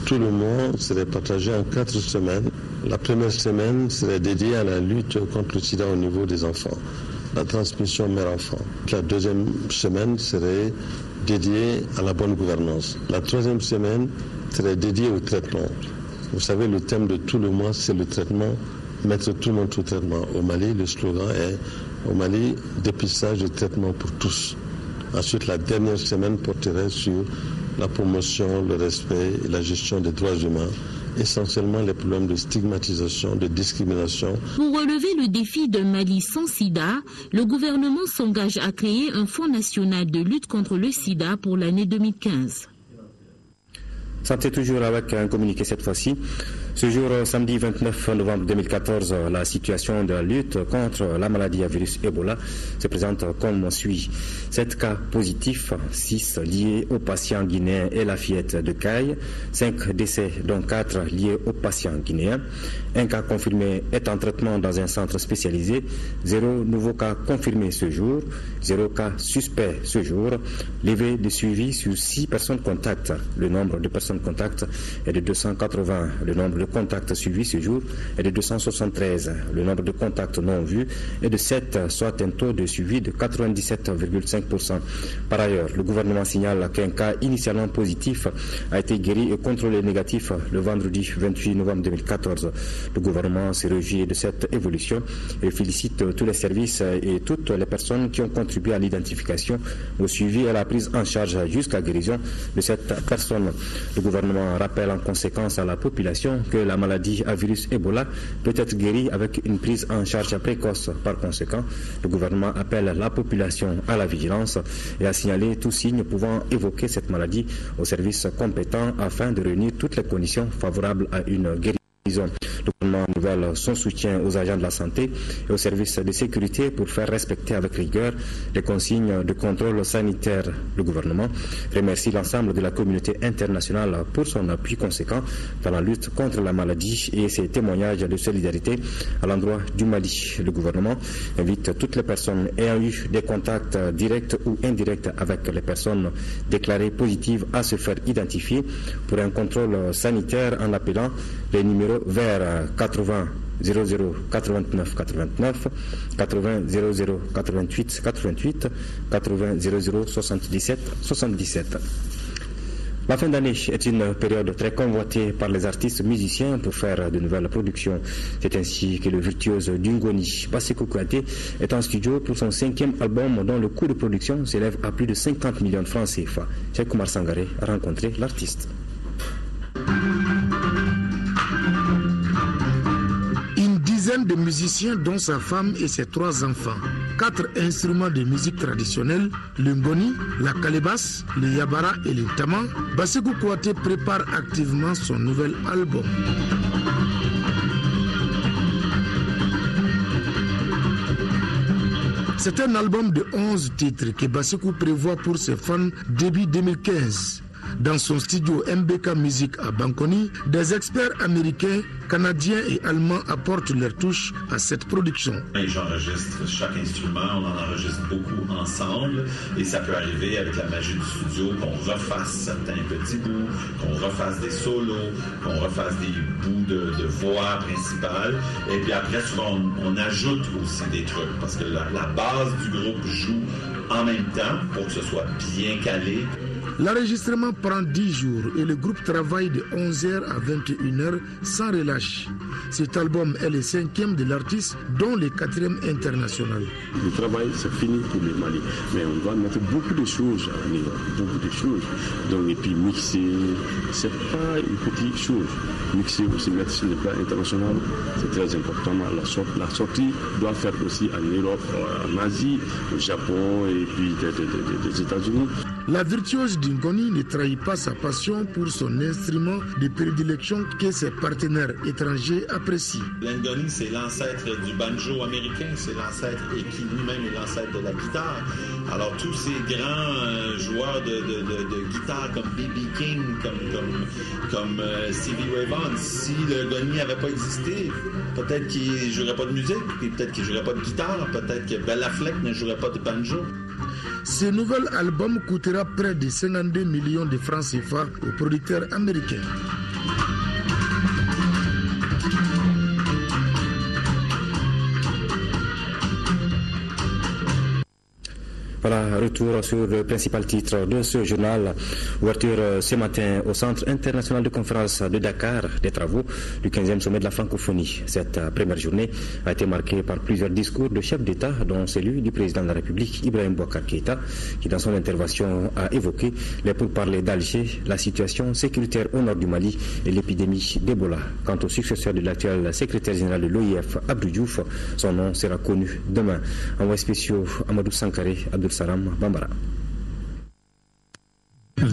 Tout le monde serait partagé en 4 semaines. La première semaine serait dédiée à la lutte contre le sida au niveau des enfants, la transmission mère-enfant. La deuxième semaine serait dédiée à la bonne gouvernance. La troisième semaine serait dédiée au traitement. Vous savez, le thème de tout le mois, c'est le traitement, mettre tout le monde sous traitement. Au Mali, le slogan est au Mali, dépistage et traitement pour tous. Ensuite, la dernière semaine porterait sur la promotion, le respect et la gestion des droits humains, essentiellement les problèmes de stigmatisation, de discrimination. Pour relever le défi d'un Mali sans sida, le gouvernement s'engage à créer un fonds national de lutte contre le sida pour l'année 2015. Santé toujours avec un communiqué cette fois-ci. Ce jour, samedi 29 novembre 2014, la situation de la lutte contre la maladie à virus Ebola se présente comme suit. 7 cas positifs, 6 liés aux patients guinéens et la fillette de Caille, 5 décès dont 4 liés aux patients guinéens. Un cas confirmé est en traitement dans un centre spécialisé, 0 nouveaux cas confirmés ce jour, 0 cas suspects ce jour, levé de suivi sur 6 personnes contacts. Le nombre de personnes contacts est de 280. Le nombre de contacts suivis ce jour est de 273. Le nombre de contacts non vus est de 7, soit un taux de suivi de 97,5%. Par ailleurs, le gouvernement signale qu'un cas initialement positif a été guéri et contrôlé négatif le vendredi 28 novembre 2014. Le gouvernement se réjouit de cette évolution et félicite tous les services et toutes les personnes qui ont contribué à l'identification, au suivi et à la prise en charge jusqu'à guérison de cette personne. Le gouvernement rappelle en conséquence à la population que la maladie à virus Ebola peut être guérie avec une prise en charge précoce. Par conséquent, le gouvernement appelle la population à la vigilance et à signaler tous signes pouvant évoquer cette maladie aux services compétents afin de réunir toutes les conditions favorables à une guérison. Le gouvernement nouvelle son soutien aux agents de la santé et aux services de sécurité pour faire respecter avec rigueur les consignes de contrôle sanitaire. Le gouvernement remercie l'ensemble de la communauté internationale pour son appui conséquent dans la lutte contre la maladie et ses témoignages de solidarité à l'endroit du Mali. Le gouvernement invite toutes les personnes ayant eu des contacts directs ou indirects avec les personnes déclarées positives à se faire identifier pour un contrôle sanitaire en appelant les numéros vers 80 00 89 89, 80 00 88 88, 80 00 77 77. La fin d'année est une période très convoitée par les artistes musiciens pour faire de nouvelles productions. C'est ainsi que le virtuose d'Ungoni, Basekou Kouyaté, est en studio pour son 5e album dont le coût de production s'élève à plus de 50 millions de francs CFA. Cheikh Oumar Sangaré a rencontré l'artiste. De musiciens dont sa femme et ses 3 enfants. 4 instruments de musique traditionnelle, le ngoni, la calebasse, le yabara et le tama. Basekou Kouyaté prépare activement son nouvel album. C'est un album de 11 titres que Basekou prévoit pour ses fans début 2015. Dans son studio MBK Music à Bankoni, des experts américains, canadiens et allemands apportent leur touche à cette production. J'enregistre chaque instrument, on en enregistre beaucoup ensemble et ça peut arriver avec la magie du studio qu'on refasse certains petits bouts, qu'on refasse des solos, qu'on refasse des bouts de voix principale et puis après souvent on ajoute aussi des trucs parce que la base du groupe joue en même temps pour que ce soit bien calé. L'enregistrement prend 10 jours et le groupe travaille de 11h à 21h sans relâche. Cet album est le 5e de l'artiste, dont le 4e international. Le travail, c'est fini pour le Mali, mais on doit mettre beaucoup de choses à niveau, beaucoup de choses. Donc, et puis mixer, c'est pas une petite chose. Mixer aussi, mettre sur le plan international, c'est très important. La sortie doit faire aussi en Europe, en Asie, au Japon et puis des États-Unis. La virtuose d'Ingoni ne trahit pas sa passion pour son instrument de prédilection que ses partenaires étrangers apprécient. L'Ingoni, c'est l'ancêtre du banjo américain, c'est l'ancêtre et qui lui-même est l'ancêtre de la guitare. Alors tous ces grands joueurs de guitare comme B.B. King, comme Stevie Ray Vaughan, si le Ngoni n'avait pas existé, peut-être qu'il ne jouerait pas de musique, puis peut-être qu'il ne jouerait pas de guitare, peut-être que Ben Affleck ne jouerait pas de banjo. Ce nouvel album coûtera près de 52 millions de francs CFA aux producteurs américains. Voilà, retour sur le principal titre de ce journal. Ouverture ce matin au Centre international de conférence de Dakar des travaux du 15e sommet de la francophonie. Cette première journée a été marquée par plusieurs discours de chefs d'État, dont celui du président de la République, Ibrahim Boubacar Keïta, qui dans son intervention a évoqué les pourparlers d'Alger, la situation sécuritaire au nord du Mali et l'épidémie d'Ebola. Quant au successeur de l'actuel secrétaire général de l'OIF, Abdou Diouf, son nom sera connu demain. Envoyé spéciaux Amadou Sankaré, Abdul Salam Bambara.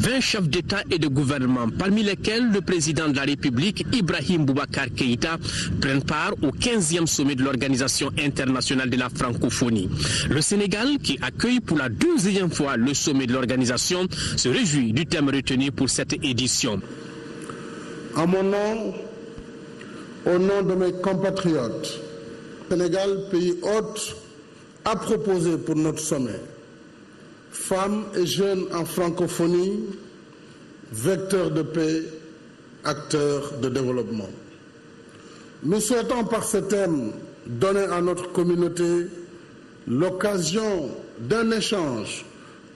20 chefs d'État et de gouvernement, parmi lesquels le président de la République, Ibrahim Boubacar Keïta, prennent part au 15e sommet de l'Organisation internationale de la francophonie. Le Sénégal, qui accueille pour la 12e fois le sommet de l'organisation, se réjouit du thème retenu pour cette édition. En mon nom, au nom de mes compatriotes, le Sénégal, pays hôte, a proposé pour notre sommet femmes et jeunes en francophonie, vecteurs de paix, acteurs de développement. Nous souhaitons par ce thème donner à notre communauté l'occasion d'un échange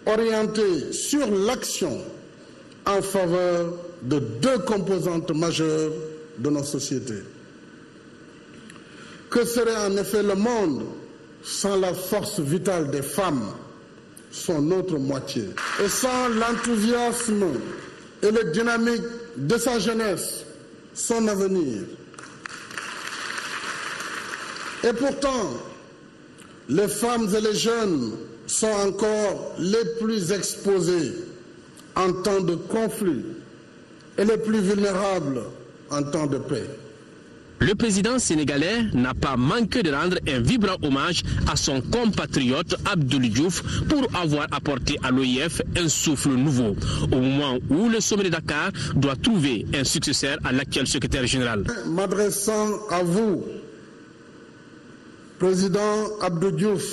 orienté sur l'action en faveur de deux composantes majeures de nos sociétés. Que serait en effet le monde sans la force vitale des femmes, son autre moitié, et sans l'enthousiasme et le dynamique de sa jeunesse, son avenir? Et pourtant, les femmes et les jeunes sont encore les plus exposés en temps de conflit et les plus vulnérables en temps de paix. Le président sénégalais n'a pas manqué de rendre un vibrant hommage à son compatriote Abdoulaye Diouf pour avoir apporté à l'OIF un souffle nouveau, au moment où le sommet de Dakar doit trouver un successeur à l'actuel secrétaire général. M'adressant à vous, président Abdoulaye Diouf,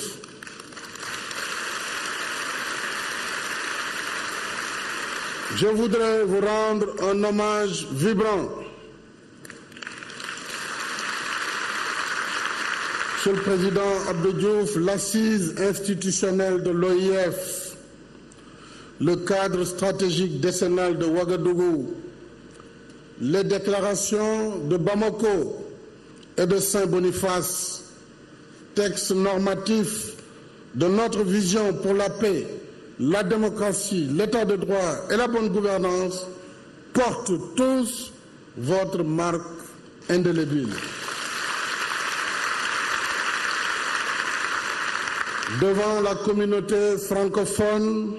je voudrais vous rendre un hommage vibrant. Monsieur le Président Abdoulaye Diouf, l'assise institutionnelle de l'OIF, le cadre stratégique décennal de Ouagadougou, les déclarations de Bamako et de Saint-Boniface, textes normatifs de notre vision pour la paix, la démocratie, l'état de droit et la bonne gouvernance, portent tous votre marque indélébile. Devant la communauté francophone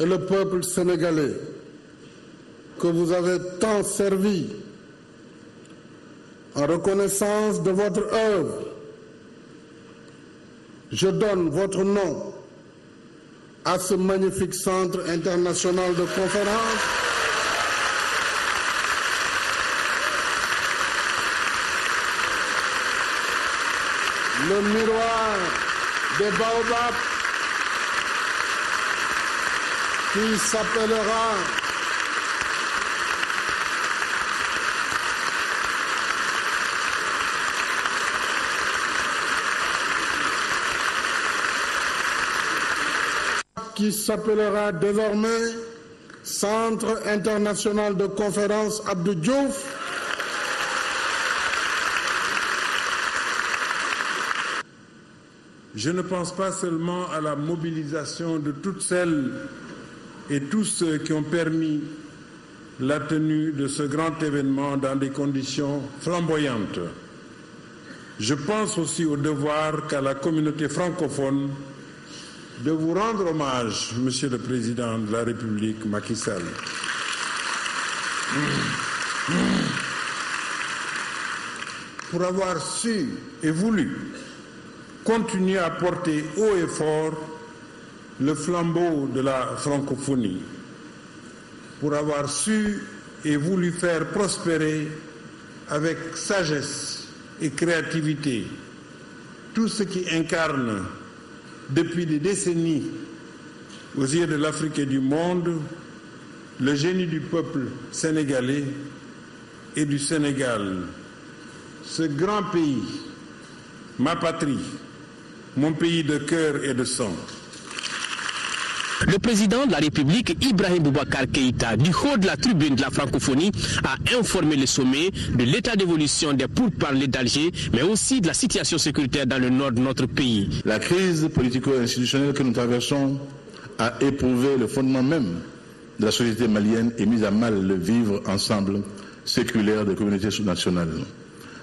et le peuple sénégalais que vous avez tant servi, en reconnaissance de votre œuvre, je donne votre nom à ce magnifique centre international de conférence le miroir des baobabs qui s'appellera désormais Centre international de conférence Abdou Diouf. Je ne pense pas seulement à la mobilisation de toutes celles et tous ceux qui ont permis la tenue de ce grand événement dans des conditions flamboyantes. Je pense aussi au devoir qu'a la communauté francophone de vous rendre hommage, Monsieur le Président de la République Macky Sall. Pour avoir su et voulu continuer à porter haut et fort le flambeau de la francophonie, pour avoir su et voulu faire prospérer avec sagesse et créativité tout ce qui incarne depuis des décennies aux yeux de l'Afrique et du monde le génie du peuple sénégalais et du Sénégal, ce grand pays, ma patrie, mon pays de cœur et de sang. Le président de la République, Ibrahim Boubacar Keïta, du haut de la tribune de la francophonie, a informé le sommet de l'état d'évolution des pourparlers d'Alger, mais aussi de la situation sécuritaire dans le nord de notre pays. La crise politico-institutionnelle que nous traversons a éprouvé le fondement même de la société malienne et mis à mal le vivre ensemble séculaire des communautés nationales.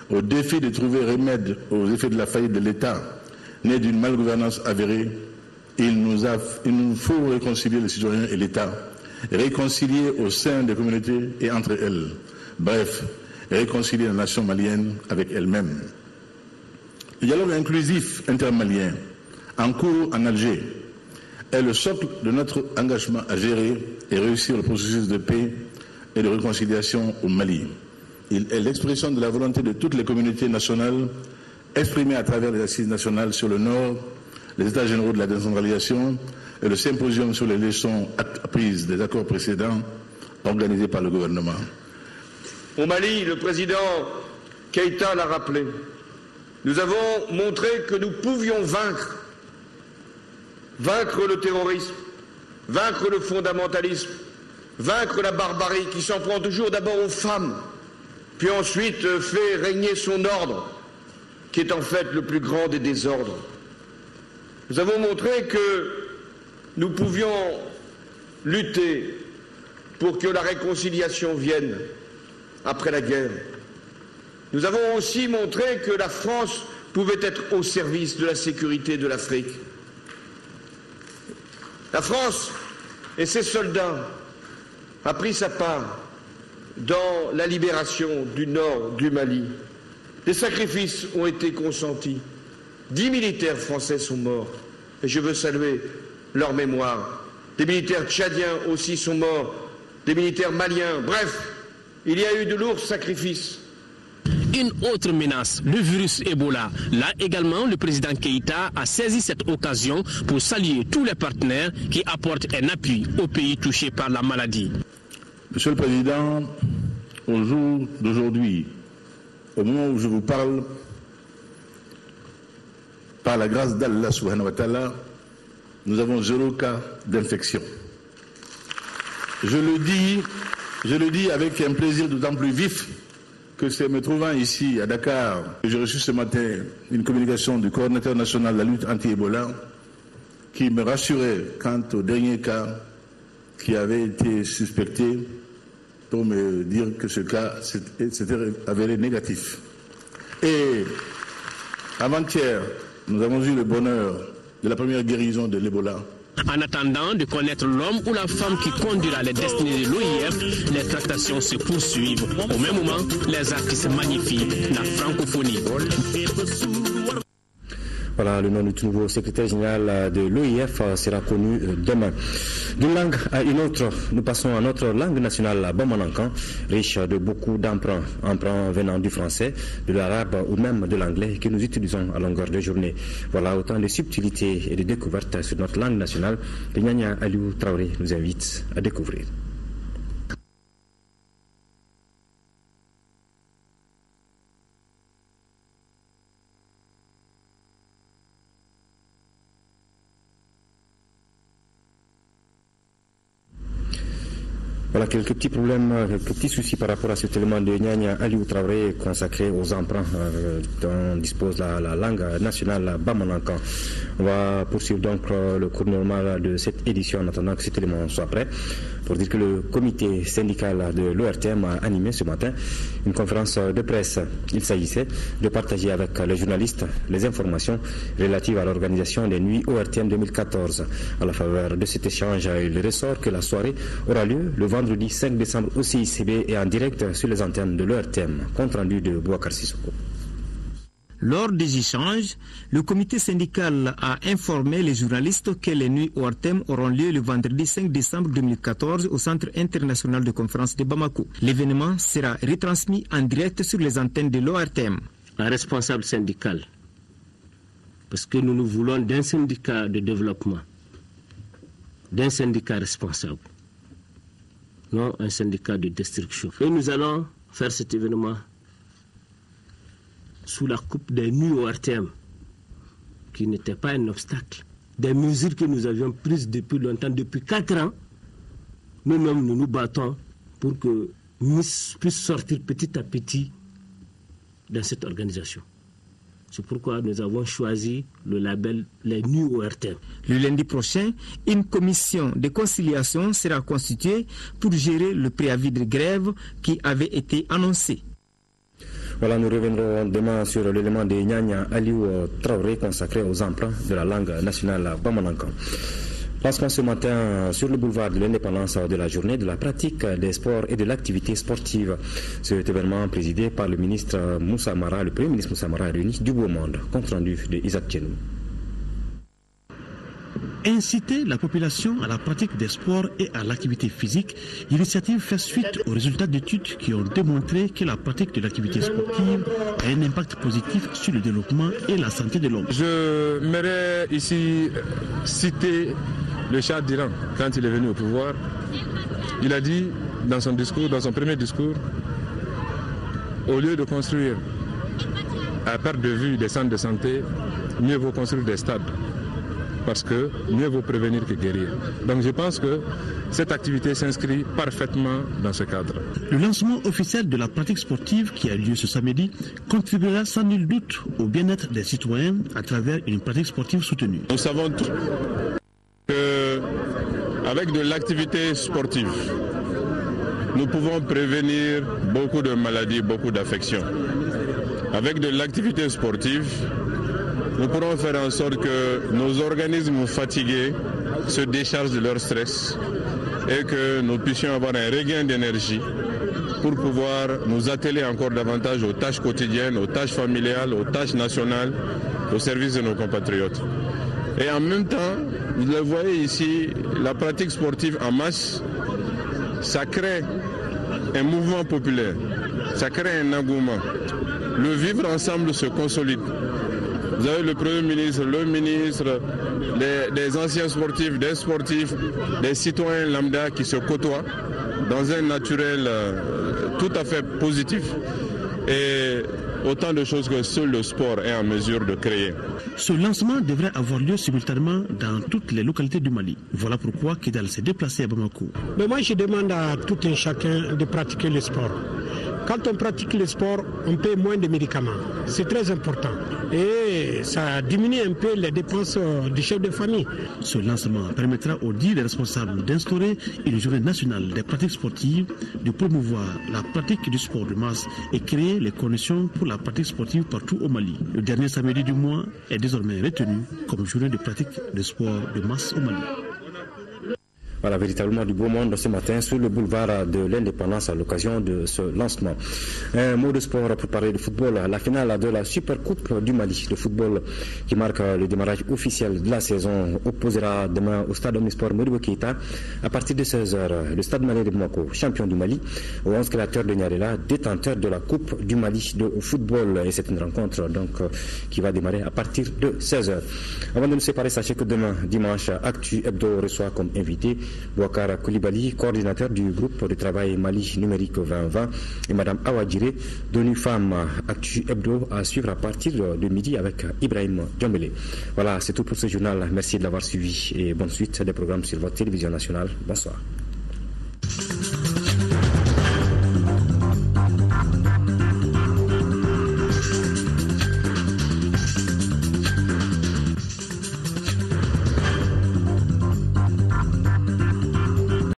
Au défi de trouver remède aux effets de la faillite de l'État, né d'une malgouvernance avérée, il nous faut réconcilier les citoyens et l'État réconcilier au sein des communautés et entre elles. Bref, réconcilier la nation malienne avec elle-même. Le dialogue inclusif intermalien, en cours en Alger, est le socle de notre engagement à gérer et réussir le processus de paix et de réconciliation au Mali. Il est l'expression de la volonté de toutes les communautés nationales exprimée à travers les assises nationales sur le Nord, les États généraux de la décentralisation et le symposium sur les leçons apprises des accords précédents organisés par le gouvernement. Au Mali, le président Keïta l'a rappelé, nous avons montré que nous pouvions vaincre le terrorisme, vaincre le fondamentalisme, vaincre la barbarie qui s'en prend toujours d'abord aux femmes, puis ensuite fait régner son ordre, qui est en fait le plus grand des désordres. Nous avons montré que nous pouvions lutter pour que la réconciliation vienne après la guerre. Nous avons aussi montré que la France pouvait être au service de la sécurité de l'Afrique. La France et ses soldats a pris sa part dans la libération du nord du Mali. Des sacrifices ont été consentis. 10 militaires français sont morts et je veux saluer leur mémoire. Des militaires tchadiens aussi sont morts, des militaires maliens. Bref, il y a eu de lourds sacrifices. Une autre menace, le virus Ebola. Là également, le président Keïta a saisi cette occasion pour saluer tous les partenaires qui apportent un appui aux pays touchés par la maladie. Monsieur le Président, au jour d'aujourd'hui, au moment où je vous parle, par la grâce d'Allah subhanahu wa ta'ala, nous avons 0 cas d'infection. Je le dis avec un plaisir d'autant plus vif que c'est me trouvant ici à Dakar que j'ai reçu ce matin une communication du coordinateur national de la lutte anti-Ebola qui me rassurait quant au dernier cas qui avait été suspecté pour me dire que ce cas s'était avéré négatif. Et avant-hier, nous avons eu le bonheur de la première guérison de l'Ebola. En attendant de connaître l'homme ou la femme qui conduira les destinées de l'OIF, les tractations se poursuivent. Au même moment, les artistes magnifient la francophonie. Voilà, le nom du nouveau secrétaire général de l'OIF sera connu demain. D'une langue à une autre, nous passons à notre langue nationale, Bamanankan, riche de beaucoup d'emprunts venant du français, de l'arabe ou même de l'anglais que nous utilisons à longueur de journée. Voilà autant de subtilités et de découvertes sur notre langue nationale que Nyanya Aliou Traoré nous invite à découvrir. Voilà quelques petits problèmes, quelques petits soucis par rapport à cet élément de Nyanya Aliou Traoré consacré aux emprunts dont dispose la langue nationale Bamanankan. On va poursuivre donc le cours normal de cette édition en attendant que cet élément soit prêt pour dire que le comité syndical de l'ORTM a animé ce matin une conférence de presse. Il s'agissait de partager avec les journalistes les informations relatives à l'organisation des nuits ORTM 2014. À la faveur de cet échange, il ressort que la soirée aura lieu le vendredi 5 décembre au CICB et en direct sur les antennes de l'ORTM. Compte rendu de Bouakar Sissoko. Lors des échanges, le comité syndical a informé les journalistes que les nuits ORTM auront lieu le vendredi 5 décembre 2014 au Centre international de conférence de Bamako. L'événement sera retransmis en direct sur les antennes de l'ORTM. Un responsable syndical, parce que nous voulons d'un syndicat de développement, d'un syndicat responsable, non un syndicat de destruction. Et nous allons faire cet événement sous la coupe des nuits ORTM, qui n'était pas un obstacle. Des mesures que nous avions prises depuis longtemps, depuis 4 ans, nous-mêmes nous battons pour que nous puissions sortir petit à petit dans cette organisation. C'est pourquoi nous avons choisi le label Les Nuits ORTM. Le lundi prochain, une commission de conciliation sera constituée pour gérer le préavis de grève qui avait été annoncé. Voilà, nous reviendrons demain sur l'élément de Nyanya Aliou Traoré consacré aux emprunts de la langue nationale Bamanankan. Lancement ce matin sur le boulevard de l'Indépendance de la journée de la pratique des sports et de l'activité sportive. Cet événement présidé par le ministre Moussa Mara, le Premier ministre Moussa Mara réuni du beau monde. Compte rendu de Isaac Tchenou. Inciter la population à la pratique des sports et à l'activité physique, l'initiative fait suite aux résultats d'études qui ont démontré que la pratique de l'activité sportive a un impact positif sur le développement et la santé de l'homme. Je m'aimerais ici citer le Shah d'Iran quand il est venu au pouvoir. Il a dit dans son discours, dans son premier discours, au lieu de construire à perte de vue des centres de santé, mieux vaut construire des stades. Parce que mieux vaut prévenir que guérir. Donc je pense que cette activité s'inscrit parfaitement dans ce cadre. Le lancement officiel de la pratique sportive qui a lieu ce samedi contribuera sans nul doute au bien-être des citoyens à travers une pratique sportive soutenue. Nous savons qu'avec de l'activité sportive, nous pouvons prévenir beaucoup de maladies, beaucoup d'affections. Avec de l'activité sportive, nous pourrons faire en sorte que nos organismes fatigués se déchargent de leur stress et que nous puissions avoir un regain d'énergie pour pouvoir nous atteler encore davantage aux tâches quotidiennes, aux tâches familiales, aux tâches nationales, au service de nos compatriotes. Et en même temps, vous le voyez ici, la pratique sportive en masse, ça crée un mouvement populaire, ça crée un engouement. Le vivre ensemble se consolide. Vous avez le Premier ministre, le ministre, des anciens sportifs, des sportifs, des citoyens lambda qui se côtoient dans un naturel tout à fait positif. Et autant de choses que seul le sport est en mesure de créer. Ce lancement devrait avoir lieu simultanément dans toutes les localités du Mali. Voilà pourquoi Kidal s'est déplacé à Bamako. Mais moi je demande à tout un chacun de pratiquer le sport. Quand on pratique le sport, on paie moins de médicaments. C'est très important. Et ça diminue un peu les dépenses du chef de famille. Ce lancement permettra aux dix responsables d'instaurer une journée nationale des pratiques sportives, de promouvoir la pratique du sport de masse et créer les conditions pour la pratique sportive partout au Mali. Le dernier samedi du mois est désormais retenu comme journée de pratique de sport de masse au Mali. Voilà, véritablement du beau monde ce matin sur le boulevard de l'Indépendance à l'occasion de ce lancement. Un mot de sport pour parler de football. La finale de la Super Coupe du Mali de football qui marque le démarrage officiel de la saison opposera demain au stade Omnisport Modibo Keïta à partir de 16h. Le stade malien de Bamako, champion du Mali, aux 11 créateurs de Niarela, détenteur de la Coupe du Mali de football. Et c'est une rencontre donc qui va démarrer à partir de 16h. Avant de nous séparer, sachez que demain, dimanche, Actu Hebdo reçoit comme invité Bouakar Koulibaly, coordinateur du groupe de travail Mali numérique 2020, et Madame Awadjire, d'ONU Femmes. Actu Hebdo à suivre à partir de midi avec Ibrahim Djambele. Voilà, c'est tout pour ce journal. Merci de l'avoir suivi et bonne suite des programmes sur votre télévision nationale. Bonsoir.